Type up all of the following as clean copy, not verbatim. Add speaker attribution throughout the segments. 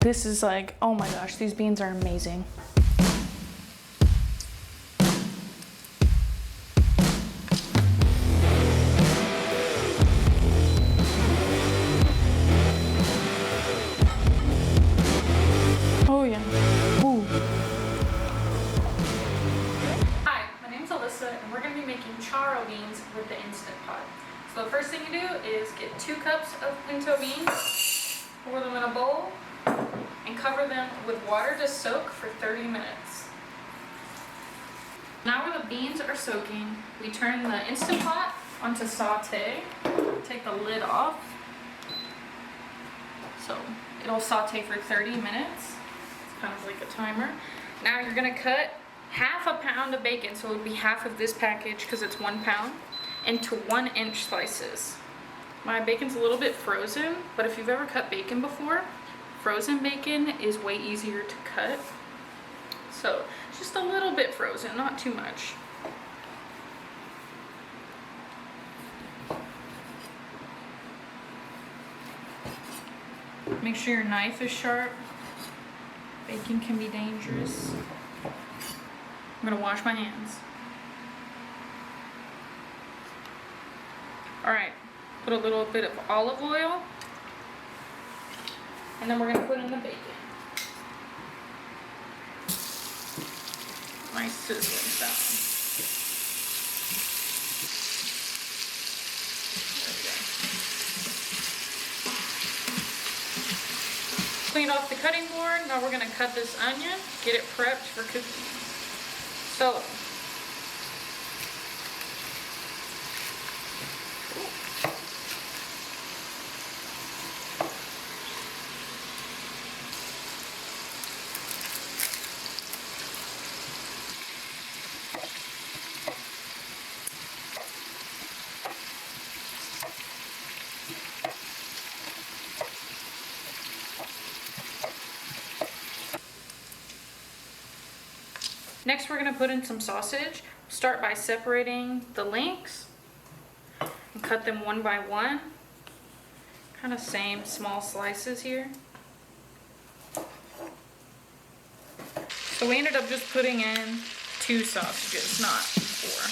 Speaker 1: This is like, oh my gosh, these beans are amazing. Oh yeah. Ooh. Hi, my name's Alyssa and we're going to be making charro beans with the Instant Pot. So the first thing you do is get 2 cups of pinto beans, pour them in a bowl, and cover them with water to soak for 30 minutes. Now where the beans are soaking, we turn the Instant Pot onto saute. Take the lid off. So it'll saute for 30 minutes. It's kind of like a timer. Now you're gonna cut half a pound of bacon, so it would be half of this package because it's 1 pound, into 1-inch slices. My bacon's a little bit frozen, but if you've ever cut bacon before, frozen bacon is way easier to cut. So just a little bit frozen, not too much. Make sure your knife is sharp. Bacon can be dangerous. I'm gonna wash my hands. All right, put a little bit of olive oil. And then we're going to put in the bacon. Nice sizzling sound. There we go. Cleaned off the cutting board. Now we're going to cut this onion, get it prepped for cooking. So, next we're going to put in some sausage. Start by separating the links and cut them one by one. Kind of same small slices here. So we ended up just putting in 2 sausages, not 4.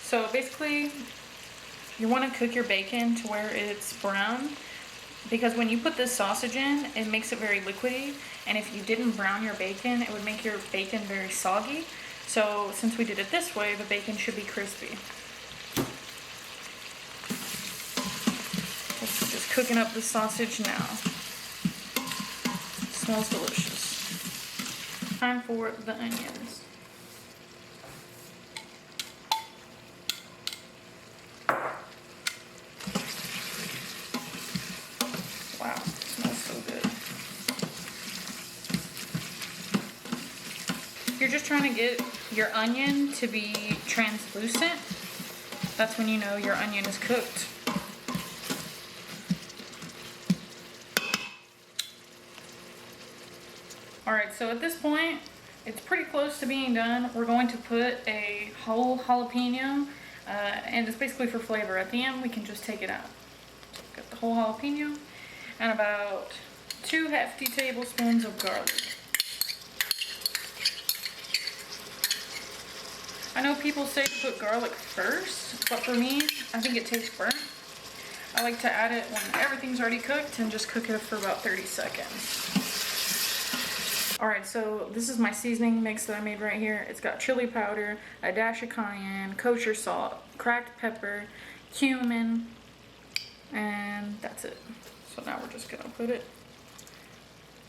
Speaker 1: So basically you want to cook your bacon to where it's brown, because when you put this sausage in, it makes it very liquidy, and if you didn't brown your bacon, it would make your bacon very soggy. So since we did it this way, the bacon should be crispy. Just cooking up the sausage now. It smells delicious. Time for the onions. Wow, it smells so good. You're just trying to get your onion to be translucent. That's when you know your onion is cooked. Alright, so at this point, it's pretty close to being done. We're going to put a whole jalapeno, and it's basically for flavor. At the end, we can just take it out. Got the whole jalapeno, and about 2 hefty tablespoons of garlic. I know people say to put garlic first, but for me, I think it tastes burnt. I like to add it when everything's already cooked and just cook it for about 30 seconds. Alright, so this is my seasoning mix that I made right here. It's got chili powder, a dash of cayenne, kosher salt, cracked pepper, cumin, and that's it. So now we're just gonna put it.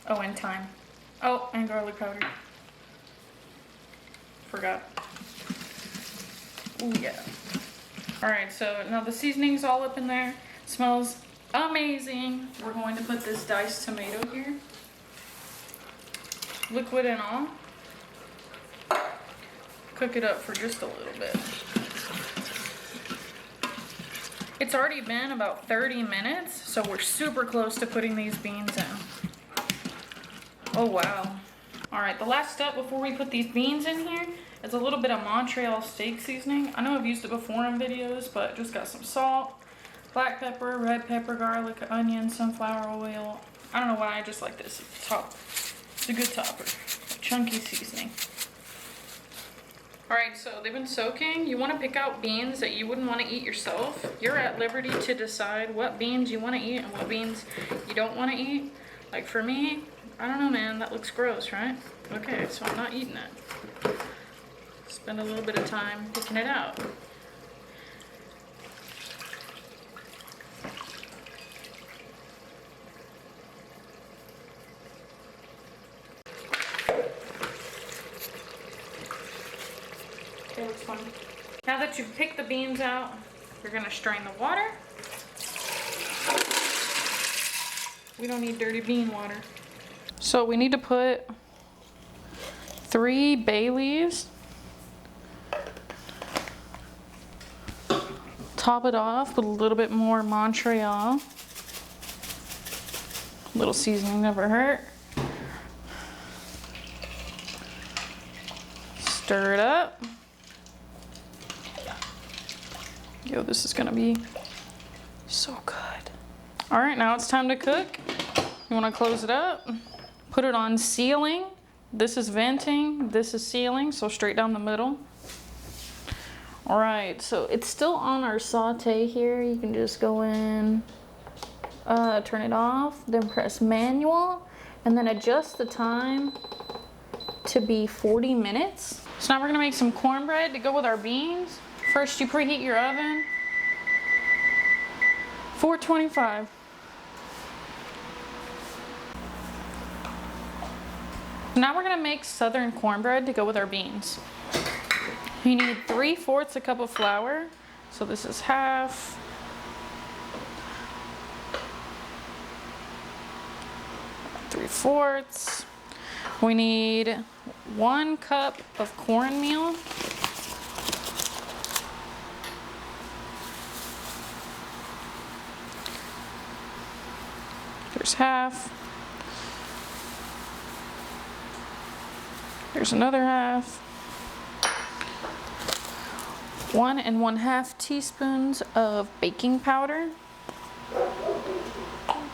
Speaker 1: Oh, and thyme. Oh, and garlic powder. Forgot. Oh yeah. Alright, so now the seasoning's all up in there. It smells amazing. We're going to put this diced tomato here. Liquid and all. Cook it up for just a little bit. It's already been about 30 minutes, so we're super close to putting these beans in. Oh wow. Alright, the last step before we put these beans in here is a little bit of Montreal steak seasoning. I know I've used it before in videos, but just got some salt, black pepper, red pepper, garlic, onion, sunflower oil. I don't know why, I just like this. It's a good topper. Chunky seasoning. Alright, so they've been soaking. You want to pick out beans that you wouldn't want to eat yourself. You're at liberty to decide what beans you want to eat and what beans you don't want to eat. Like for me, I don't know, man, that looks gross, right? Okay, so I'm not eating it. Spend a little bit of time picking it out. Okay, looks fun. Now that you've picked the beans out, you're gonna strain the water. We don't need dirty bean water. So we need to put 3 bay leaves. Top it off with a little bit more Montreal. A little seasoning never hurt. Stir it up. Yo, this is gonna be so good. All right, now it's time to cook. You wanna close it up, put it on sealing. This is venting, this is sealing, so straight down the middle. All right, so it's still on our saute here. You can just go in, turn it off, then press manual, and then adjust the time to be 40 minutes. So now we're gonna make some cornbread to go with our beans. First, you preheat your oven, 425. Now we're gonna make southern cornbread to go with our beans. You need 3/4 cup of flour. So this is half. Three-fourths. We need 1 cup of cornmeal. There's half. There's another half. 1 1/2 teaspoons of baking powder.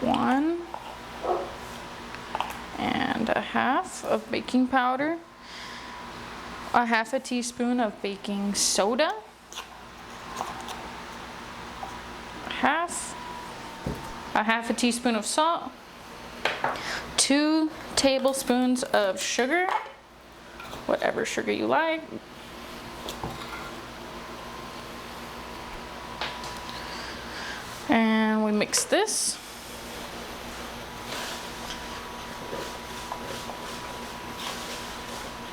Speaker 1: 1 1/2 of baking powder. 1/2 teaspoon of baking soda. 1/2 teaspoon of salt. 2 tablespoons of sugar. Whatever sugar you like. And we mix this.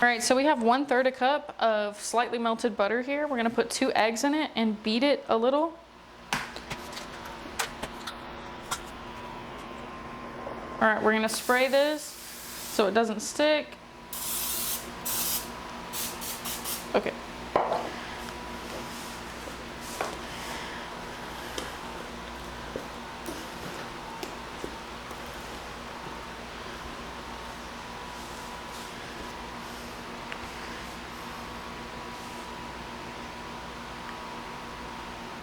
Speaker 1: All right, so we have 1/3 cup of slightly melted butter here. We're gonna put 2 eggs in it and beat it a little. All right, we're gonna spray this so it doesn't stick. Okay.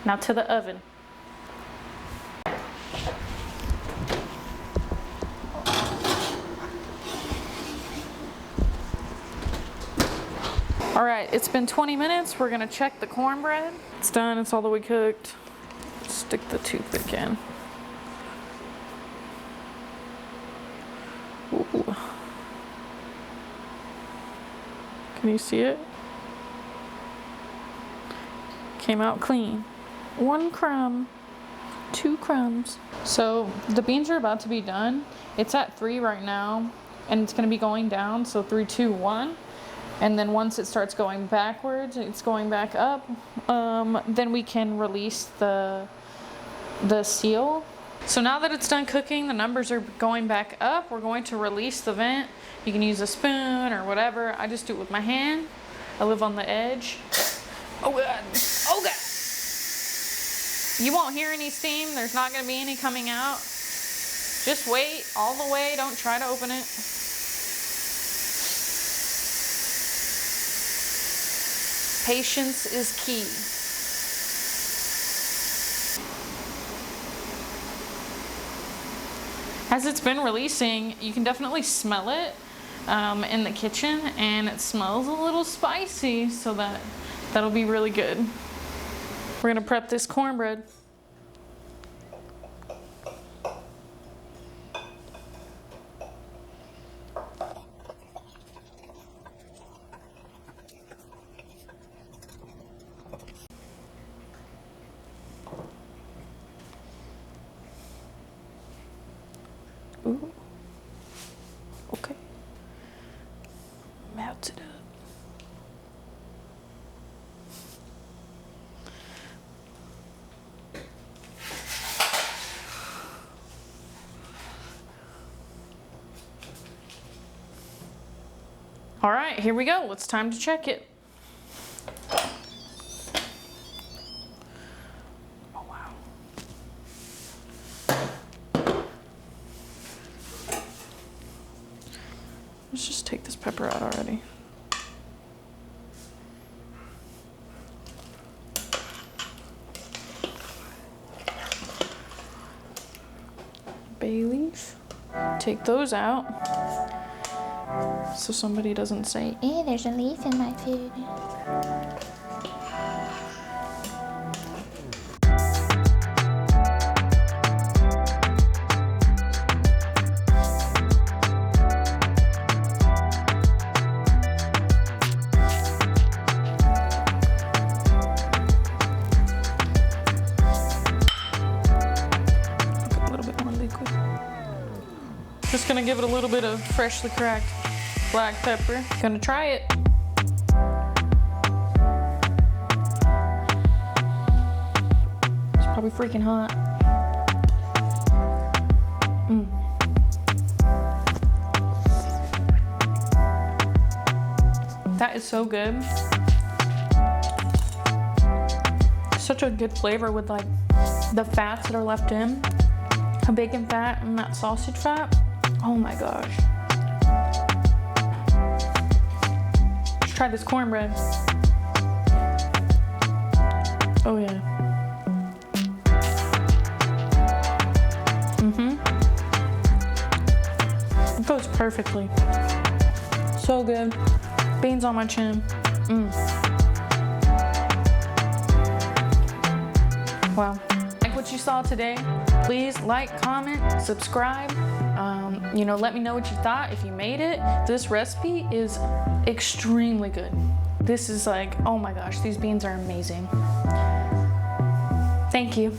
Speaker 1: Now to the oven. All right, it's been 20 minutes. We're gonna check the cornbread. It's done, it's all the way cooked. Stick the toothpick in. Ooh. Can you see it? Came out clean. 1 crumb, 2 crumbs. So the beans are about to be done. It's at 3 right now, and it's gonna be going down, so 3, 2, 1. And then once it starts going backwards, it's going back up, then we can release the seal. So now that it's done cooking, the numbers are going back up. We're going to release the vent. You can use a spoon or whatever. I just do it with my hand. I live on the edge. Oh God, oh God. You won't hear any steam. There's not gonna be any coming out. Just wait all the way. Don't try to open it. Patience is key. As it's been releasing, you can definitely smell it in the kitchen, and it smells a little spicy, so that'll be really good. We're gonna prep this cornbread. Ooh. Okay. Melt it up. All right, here we go. It's time to check it. Oh, wow. Let's just take this pepper out already. Bay leaf. Take those out so somebody doesn't say, "Eh, there's a leaf in my food." Just gonna give it a little bit of freshly cracked black pepper. Gonna try it. It's probably freaking hot. That is so good. Such a good flavor with like the fats that are left in. A bacon fat and that sausage fat. Oh my gosh. Let's try this cornbread. Oh yeah. It goes perfectly. So good. Beans on my chin. Wow. Like what you saw today, please like, comment, subscribe. Let me know what you thought if you made it. This recipe is extremely good. This is like, oh my gosh, these beans are amazing. Thank you.